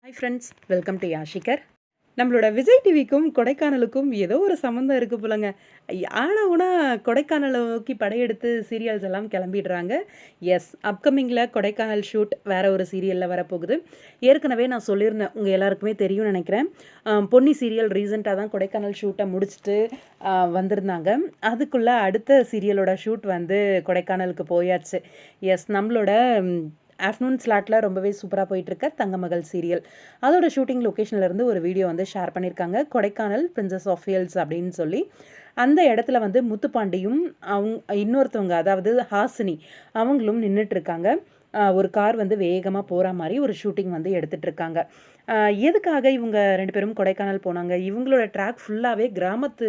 Hi friends, welcome to யாஷிகர். நம்மளோட விஜய் டிவிக்கும் கொடைக்கானலுக்கும் ஏதோ ஒரு சம்மந்தம் இருக்குது போலங்க. ஆனா ஊனா கொடைக்கானலை நோக்கி படையெடுத்து சீரியல்ஸ் எல்லாம் கிளம்பிடுறாங்க. எஸ், அப்கமிங்கில் கொடைக்கானல் ஷூட் வேறு ஒரு சீரியலில் வரப்போகுது. ஏற்கனவே நான் சொல்லியிருந்தேன், உங்கள் எல்லாருக்குமே தெரியும்னு நினைக்கிறேன். பொன்னி சீரியல் ரீசெண்டாக தான் கொடைக்கானல் ஷூட்டை முடிச்சுட்டு வந்திருந்தாங்க. அதுக்குள்ளே அடுத்த சீரியலோட ஷூட் வந்து கொடைக்கானலுக்கு போயாச்சு. எஸ், நம்மளோட ஆஃப்டர்நூன் ஸ்லாட்டில் ரொம்பவே சூப்பராக போயிட்டுருக்க தங்கமகள் சீரியல் அதோட ஷூட்டிங் லொக்கேஷன்லேருந்து ஒரு வீடியோ வந்து ஷேர் பண்ணியிருக்காங்க. கொடைக்கானல் பிரின்சஸ் ஆஃப் வேல்ஸ் அப்படின்னு சொல்லி அந்த இடத்துல வந்து முத்துப்பாண்டியும் இன்னொருத்தவங்க, அதாவது ஹாசினி, அவங்களும் நின்றுட்டுருக்காங்க. ஒரு கார் வந்து வேகமாக போகிற மாதிரி ஒரு ஷூட்டிங் வந்து எடுத்துகிட்டு இருக்காங்க. எதுக்காக இவங்க 2 பேரும் கொடைக்கானல் போனாங்க? இவங்களோட ட்ராக் ஃபுல்லாகவே கிராமத்து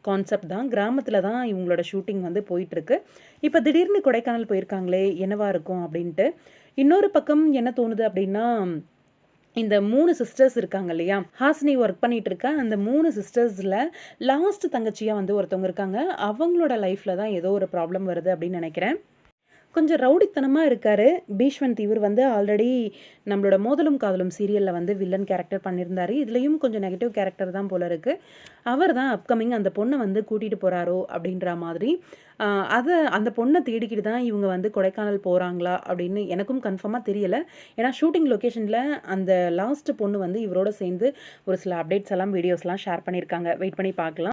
கான்செப்ட் தான். கிராமத்தில் தான் இவங்களோட ஷூட்டிங் வந்து போயிட்டுருக்கு. இப்போ திடீர்னு கொடைக்கானல் போயிருக்காங்களே, என்னவா இருக்கும் அப்படின்ட்டு. இன்னொரு பக்கம் என்ன தோணுது அப்படின்னா, இந்த 3 சிஸ்டர்ஸ் இருக்காங்க இல்லையா, ஹாசினி ஒர்க் பண்ணிட்டு இருக்க அந்த 3 சிஸ்டர்ஸில் லாஸ்ட் தங்கச்சியாக வந்து ஒருத்தவங்க இருக்காங்க. அவங்களோட லைஃப்பில் தான் ஏதோ ஒரு ப்ராப்ளம் வருது அப்படின்னு நினைக்கிறேன். கொஞ்சம் ரவுடித்தனமாக இருக்கார் பீஷ்வந்த். இவர் வந்து ஆல்ரெடி நம்மளோட மோதலும் காதலும் சீரியலில் வந்து வில்லன் கேரக்டர் பண்ணியிருந்தார். இதுலேயும் கொஞ்சம் நெகட்டிவ் கேரக்டர் தான் போல இருக்குது. அவர் தான் அப்கமிங் அந்த பொண்ணை வந்து கூட்டிகிட்டு போகிறாரோ அப்படின்ற மாதிரி. அந்த பொண்ணை தேடிக்கிட்டு தான் இவங்க வந்து கொடைக்கானல் போகிறாங்களா அப்படின்னு எனக்கும் கன்ஃபார்மாக தெரியலை. ஏன்னா ஷூட்டிங் லொக்கேஷனில் அந்த லாஸ்ட் பொண்ணு வந்து இவரோட சேர்ந்து ஒரு சில அப்டேட்ஸ் எல்லாம் வீடியோஸ்லாம் ஷேர் பண்ணியிருக்காங்க. வெயிட் பண்ணி பார்க்கலாம்.